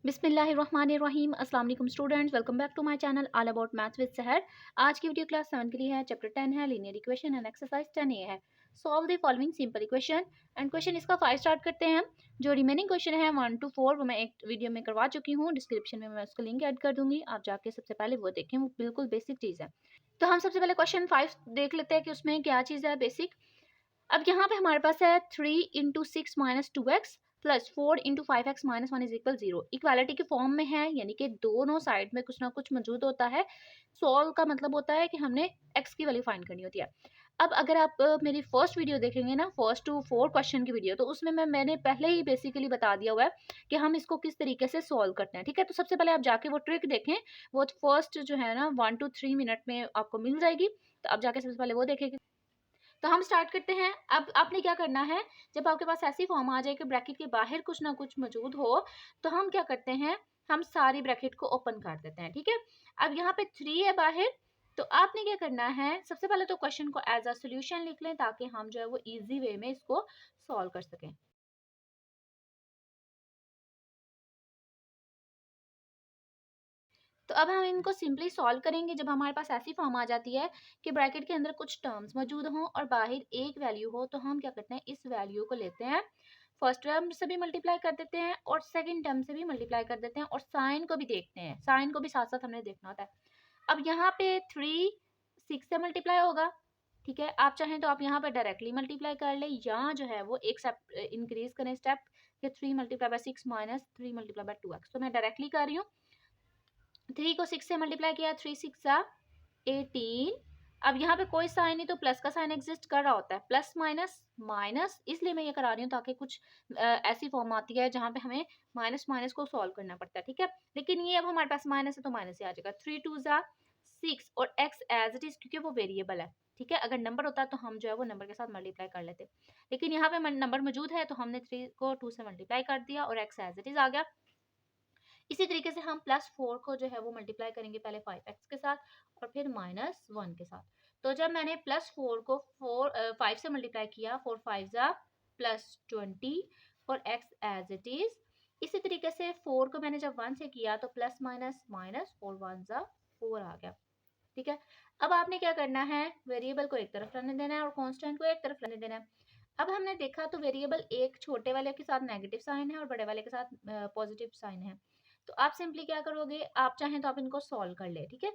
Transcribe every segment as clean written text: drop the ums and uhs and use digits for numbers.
बिस्मिल्लाहिर्रहमानिर्रहीम। अस्सलाम वालेकुम students, welcome back to my channel all about maths with Sahar. आज की वीडियो क्लास 7 के लिए है। चैप्टर 10 है लीनियर इक्वेशन एंड एक्सरसाइज 10 ए है। Solve the following simple equation and question इसका 5 स्टार्ट करते हैं। जो रिमेनिंग क्वेश्चन है 1 to 4 वो मैं एक वीडियो में करवा चुकी हूँ। डिस्क्रिप्शन में मैं उसका लिंक ऐड कर दूंगी, आप जाके सबसे पहले वो देखें, वो बिल्कुल बेसिक चीज़ है। तो हम सबसे पहले क्वेश्चन 5 देख लेते हैं कि उसमें क्या चीज़ है बेसिक। अब यहाँ पे हमारे पास है 3 into 6 minus 2x plus 4 into 5x minus 1 is equal 0। Equality के फॉर्म में है, यानी कि दोनों साइड में कुछ ना कुछ मौजूद होता है। सॉल्व का मतलब होता है कि हमने x की वैल्यू फाइंड करनी होती है। अब अगर आप मेरी फर्स्ट वीडियो देखेंगे ना, 1 to 4 क्वेश्चन की वीडियो, तो उसमें मैंने पहले ही बेसिकली बता दिया हुआ है कि हम इसको किस तरीके से सॉल्व करते हैं। ठीक है, तो सबसे पहले आप जाके वो ट्रिक देखें, वो फर्स्ट जो है ना 1 to 3 मिनट में आपको मिल जाएगी। तो आप जाके सबसे पहले वो देखेंगे। तो हम स्टार्ट करते हैं। अब आपने क्या करना है, जब आपके पास ऐसी फॉर्म आ जाए कि ब्रैकेट के बाहर कुछ ना कुछ मौजूद हो, तो हम क्या करते हैं, हम सारी ब्रैकेट को ओपन कर देते हैं। ठीक है, अब यहाँ पे 3 है बाहर, तो आपने क्या करना है, सबसे पहले तो क्वेश्चन को एज अ सोल्यूशन लिख लें ताकि हम जो है वो इजी वे में इसको सॉल्व कर सकें। तो अब हम इनको सिंपली सॉल्व करेंगे जब हमारे पास ऐसी फॉर्म आ जाती है कि ब्रैकेट के अंदर कुछ टर्म्स मौजूद हों और बाहर एक वैल्यू हो, तो हम क्या करते हैं, इस वैल्यू को लेते हैं, फर्स्ट टर्म से भी मल्टीप्लाई कर देते हैं और सेकंड टर्म से भी मल्टीप्लाई कर देते हैं और साइन को भी देखते हैं, साइन को भी साथ साथ हमने देखना होता है। अब यहाँ पे 3 6 से मल्टीप्लाई होगा। ठीक है, आप चाहें तो आप यहाँ पे डायरेक्टली मल्टीप्लाई कर ले, या जो है वो एक स्टेप इंक्रीज करें स्टेप कि 3 multiply by 6 minus 3 multiply by 2x। तो मैं डायरेक्टली कर रही हूँ। 3 को 6 से मल्टीप्लाई किया, 3 6 18। अब यहाँ पे कोई साइन नहीं, तो प्लस का साइन एग्जिस्ट कर रहा होता है, प्लस माइनस माइनस, इसलिए मैं ये करा रही हूँ ताकि कुछ ऐसी फॉर्म आती है जहाँ पे हमें माइनस माइनस को सॉल्व करना पड़ता है। ठीक है, लेकिन ये अब हमारे पास माइनस है तो माइनस ही आ जाएगा। 3 2 6 और x एज इट इज, क्योंकि वो वेरिएबल है। ठीक है, अगर नंबर होता तो हम जो है वो नंबर के साथ मल्टीप्लाई कर लेते, लेकिन यहाँ पे नंबर मौजूद है तो हमने 3 को 2 से मल्टीप्लाई कर दिया और x एज इट इज आ गया। इसी तरीके से हम +4 को जो है वो मल्टीप्लाई करेंगे पहले 5x के साथ और फिर -1 के साथ। तो जब मैंने +4 को 5 से मल्टीप्लाई किया, 4 5 जा +20 और x एज इट इज। इसी तरीके से 4 को मैंने जब 1 से किया तो प्लस माइनस माइनस 4 1 जा 4 आ गया। ठीक है, अब आपने क्या करना है, वेरिएबल को एक तरफ रहने देना है और कांस्टेंट को एक तरफ रहने देना है। अब हमने देखा तो वेरिएबल एक छोटे वाले के साथ नेगेटिव साइन है और बड़े वाले के साथ पॉजिटिव साइन है। तो आप सिंपली क्या करोगे, आप चाहें तो आप इनको सॉल्व कर ले। ठीक है,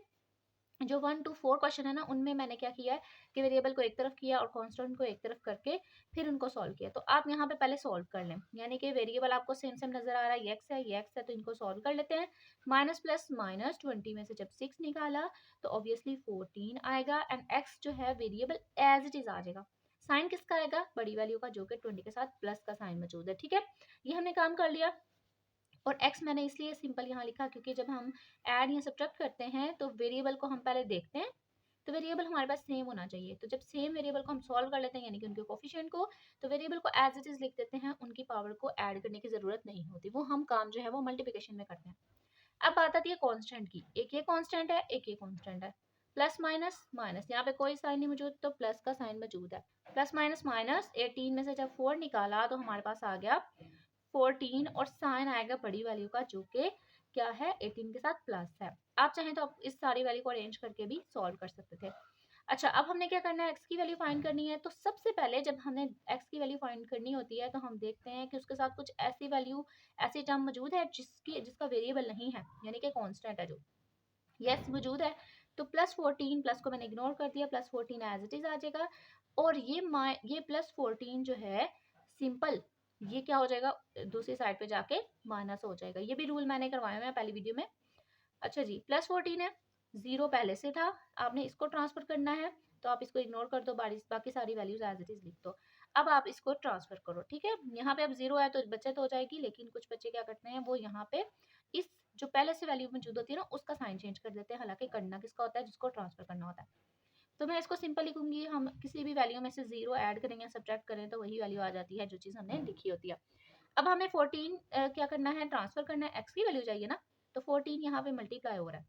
जो 1 to 4 क्वेश्चन है ना, उनमें मैंने क्या किया है कि वेरिएबल को एक तरफ किया और कांस्टेंट को एक तरफ करके फिर उनको सॉल्व किया। तो आप यहाँ पे पहले सॉल्व कर लें, यानी कि वेरिएबल आपको सेम सेम नजर आ रहा है, ये एक्स है तो इनको सॉल्व कर लेते हैं। माइनस प्लस माइनस 20 में से जब 6 निकाला तो ऑब्वियसली 14 आएगा एंड एक्स जो है वेरिएबल एज इट इज आ जाएगा। साइन किसका आएगा, बड़ी वैल्यू का, जो कि 20 के साथ प्लस का साइन मौजूद है। ठीक है, ये हमने काम कर लिया। और x मैंने इसलिए सिंपल यहाँ लिखा क्योंकि जब हम ऐड या सब्ट्रैक्ट करते हैं तो वेरिएबल को हम पहले देखते हैं, तो वेरिएबल हमारे पास सेम होना चाहिए। तो जब सेम वेरिएबल को हम सॉल्व कर लेते हैं, यानी कि उनके कोफिशिएंट को, तो वेरिएबल को एज इट इज लिख देते हैं, उनकी पावर को ऐड करने की जरूरत नहीं होती, वो हम काम जो है वो मल्टीप्लिकेशन में करते हैं। अब बात आती है कांस्टेंट की, एक ये कांस्टेंट है, एक ये कांस्टेंट है। प्लस माइनस माइनस, यहाँ पे कोई साइन नहीं मौजूद तो प्लस का साइन मौजूद है। प्लस माइनस माइनस 18 में से जब 4 निकाला तो हमारे पास आ गया 14 और साइन आएगा बड़ी वैल्यू का, जो कि क्या है, 18 के साथ प्लस है। आप चाहें तो आप इस सारी वैल्यू को अरेंज करके भी सॉल्व कर सकते थे। अच्छा, अब हमने क्या करना है, x की वैल्यू फाइंड करनी है। तो सबसे पहले जब हमने x की वैल्यू फाइंड करनी होती है तो हम देखते हैं कि उसके साथ कुछ ऐसी वैल्यू, ऐसी टर्म मौजूद है जिसका वेरिएबल नहीं है, यानी कि कांस्टेंट है जो, यस मौजूद है। तो +14, प्लस को मैंने इग्नोर कर दिया, +14 एज इट इज आ जाएगा। और ये +14 जो है सिंपल, ये क्या हो जाएगा, दूसरी साइड पे जाके माइनस हो जाएगा। ये भी रूल मैंने करवाया हुआ है पहली वीडियो में। अच्छा जी, +14 है, 0 पहले से था, आपने इसको ट्रांसफर करना है, तो आप इसको इग्नोर कर दो, बाकी सारी वैल्यूज एज इट इज लिख दो। अब आप इसको ट्रांसफर करो। ठीक है, यहाँ पे अब 0 है तो बचत हो जाएगी, लेकिन कुछ बच्चे क्या करते हैं, वो यहाँ पे इस जो पहले से वैल्यू मौजूद होती है ना, उसका साइन चेंज कर देते हैं, हालांकि करना किसका होता है, जिसको ट्रांसफर करना होता है। तो मैं इसको सिंपल लिखूंगी, हम किसी भी वैल्यू में से 0 ऐड करें या सब्ट्रैक्ट करें तो वही वैल्यू आ जाती है जो चीज़ हमने लिखी होती है। अब हमें 14 क्या करना है, ट्रांसफर करना है, एक्स की वैल्यू चाहिए ना, तो 14 यहाँ पे मल्टीप्लाई हो रहा है,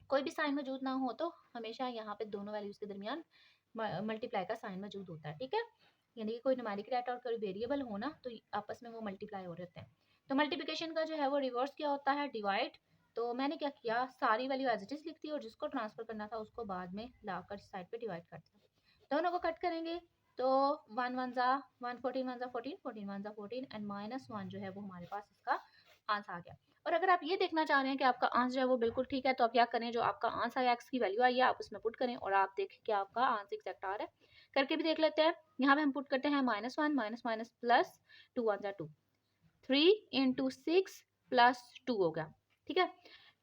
कोई भी साइन मौजूद ना हो तो हमेशा यहाँ पे दोनों वैल्यूज के दरमियान मल्टीप्लाई का साइन मौजूद होता है। ठीक है, यानी कि कोई न्यूमेरिक डाटा और कोई वेरिएबल हो ना, तो आपस में वो मल्टीप्लाई हो रहे होते हैं। तो मल्टीप्लिकेशन का जो है वो रिवर्स क्या होता है, डिवाइड। तो मैंने क्या किया, सारी वैल्यू एज इट इज लिख दी और जिसको ट्रांसफर करना था उसको बाद में लाकर साइड पे डिवाइड कर दिया। दोनों को कट करेंगे तो 1 1 जा 1, 14 1 जा 14, 14 1 जा 14 एंड -1 जो है वो हमारे पास इसका आंसर आ गया। और अगर आप ये देखना चाह रहे हैं कि आपका आंसर है वो बिल्कुल ठीक है, तो आप क्या करें, जो आपका आंसर है एक्स की वैल्यू आई है आप उसमें पुट करें और आप देखें कि आपका आंसर एग्जैक्ट आ रहा है। करके भी देख लेते हैं। यहाँ पे हम पुट करते हैं -1 माइनस माइनस प्लस 2 1 जा 2, 3 इंटू 6 प्लस 2 हो गया। ठीक है,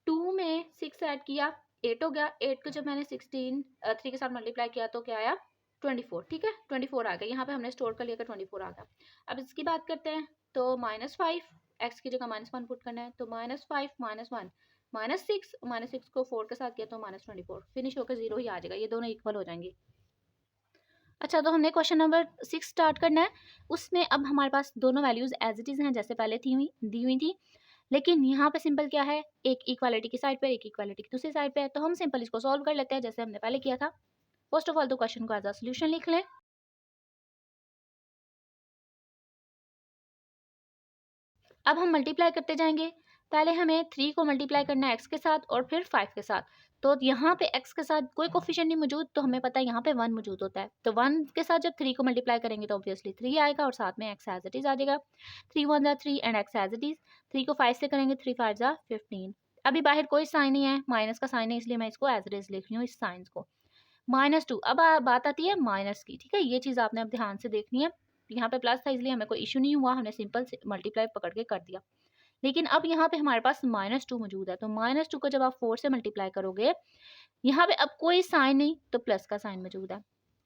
2 में 6 ऐड किया 8 हो गया। 8 को जब मैंने 3 के साथ मल्टीप्लाई किया तो क्या आया, 24। ठीक है, 24 आ गया। यहाँ पे हमने स्टोर कर लिया कि 24 आ गया। अब इसकी बात करते हैं तो -5 एक्स की जगह -1 पुट करना है, तो -5 -1 -6 को 4 के साथ किया तो -24, फिनिश होकर 0 ही आ जाएगा, ये दोनों इक्वल हो जाएंगे। अच्छा, तो हमने क्वेश्चन नंबर 6 स्टार्ट करना है। उसमें अब हमारे पास दोनों वैल्यूज एज इट इज हैं जैसे पहले दी हुई थी, लेकिन यहाँ पे सिंपल क्या है, एक इक्वालिटी की साइड पे एक इक्वालिटी की दूसरी साइड पे है, तो हम सिंपल इसको सॉल्व कर लेते हैं जैसे हमने पहले किया था। फर्स्ट ऑफ ऑल तो क्वेश्चन को एज अ सोल्यूशन लिख लें। अब हम मल्टीप्लाई करते जाएंगे। पहले हमें 3 को मल्टीप्लाई करना है एक्स के साथ और फिर 5 के साथ। तो यहाँ पे एक्स के साथ कोई कोफिशिएंट नहीं मौजूद, तो हमें पता है यहाँ पे 1 मौजूद होता है। तो 1 के साथ जब 3 को मल्टीप्लाई करेंगे तो ऑब्वियसली 3 आएगा और साथ में एक्स एज इट इज आ जाएगा। 3 1 जा 3 and x as it is. 3 को 5 से करेंगे, 3 5 जा 15। अभी बाहर कोई साइन नहीं है, माइनस का साइन है, इसलिए मैं इसको एज इट इज लिख रही हूँ इस साइंस को। -2। अब बात आती है माइनस की। ठीक है, ये चीज़ आपने अब ध्यान से देखनी है। यहाँ पे प्लस था इसलिए हमें कोई इशू नहीं हुआ, हमने सिंपल मल्टीप्लाई पकड़ के कर दिया। लेकिन अब यहाँ पे हमारे पास -2 मौजूद है, तो -2 को जब आप 4 से मल्टीप्लाई करोगे, यहाँ पे अब कोई साइन नहीं तो प्लस का साइन मौजूद है।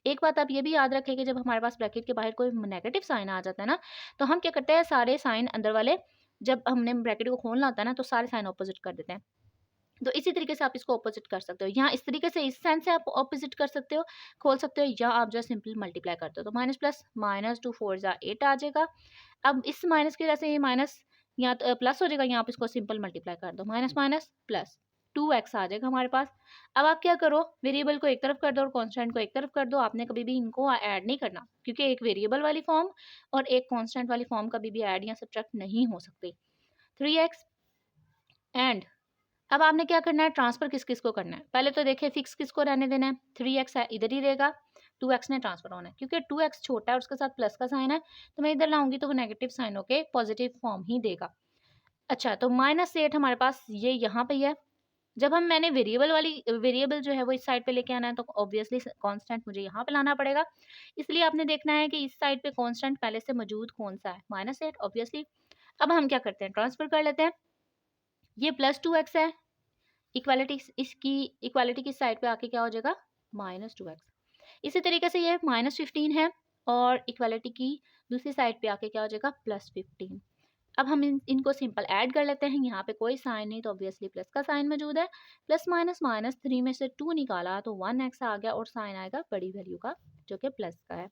एक बात आप ये भी याद रखें कि जब हमारे पास ब्रैकेट के बाहर कोई नेगेटिव साइन आ जाता है ना, तो हम क्या करते हैं, सारे साइन अंदर वाले, जब हमने ब्रैकेट को खोलना होता है ना तो सारे साइन ऑपोजिट कर देते हैं। तो इसी तरीके से आप इसको ऑपोजिट कर सकते हो। यहाँ इस तरीके से इस साइन से आप ऑपोजिट कर सकते हो, खोल सकते हो, या आप जो सिंपल मल्टीप्लाई करते हो। तो माइनस प्लस -2 4 जा 8 आ जाएगा। अब इस माइनस की वजह से ये माइनस यहाँ प्लस हो जाएगा, यहाँ आप इसको सिंपल मल्टीप्लाई कर दो, माइनस माइनस प्लस 2x आ जाएगा हमारे पास। अब आप क्या करो, वेरिएबल को एक तरफ कर दो और कांस्टेंट को एक तरफ कर दो। आपने कभी भी इनको ऐड नहीं करना, क्योंकि एक वेरिएबल वाली फॉर्म और एक कांस्टेंट वाली फॉर्म कभी भी ऐड या सब्ट्रैक्ट नहीं हो सकती। 3x एंड अब आपने क्या करना है, ट्रांसफर किस किस को करना है। पहले तो देखिए फिक्स किसको रहने देना है, 3x है इधर ही रहेगा, 2x ने ट्रांसफर होना है, क्योंकि 2x छोटा है और उसके साथ प्लस का साइन है, तो मैं इधर लाऊंगी तो वो नेगेटिव साइन होके पॉजिटिव फॉर्म ही देगा। अच्छा, तो -8 हमारे पास ये यहाँ पे है। जब मैंने वेरिएबल जो है वो इस साइड पे लेके आना है, तो ऑब्वियसली कांस्टेंट मुझे यहाँ पे लाना पड़ेगा। इसलिए आपने देखना है कि इस साइड पे कांस्टेंट पहले से मौजूद कौन सा है, -8 ऑब्वियसली। अब हम क्या करते हैं, ट्रांसफर कर लेते हैं। ये +2x है, इक्वालिटी इसकी इक्वालिटी की साइड पे आके क्या हो जाएगा, -2x। इसी तरीके से ये -15 है और इक्वालिटी की दूसरी साइड पे आके क्या हो जाएगा, +15। अब हम इनको सिंपल ऐड कर लेते हैं। यहाँ पे कोई साइन नहीं तो ऑब्वियसली प्लस का साइन मौजूद है। प्लस माइनस -3 में से 2 निकाला तो 1x आ गया और साइन आएगा बड़ी वैल्यू का जो कि प्लस का है।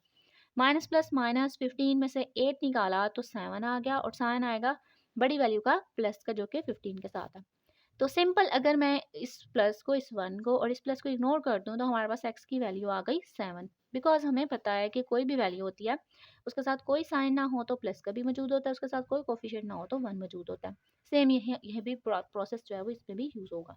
माइनस प्लस -15 में से 8 निकाला तो 7 आ गया और साइन आएगा बड़ी वैल्यू का प्लस का जो कि 15 के साथ है। तो सिंपल अगर मैं इस प्लस को, इस 1 को और इस प्लस को इग्नोर कर दूं तो हमारे पास x की वैल्यू आ गई 7। बिकॉज हमें पता है कि कोई भी वैल्यू होती है उसके साथ कोई साइन ना हो तो प्लस का भी मौजूद होता है, उसके साथ कोई कोफिशिएंट ना हो तो 1 मौजूद होता है। सेम यह भी प्रोसेस जो है वो इसमें भी यूज होगा।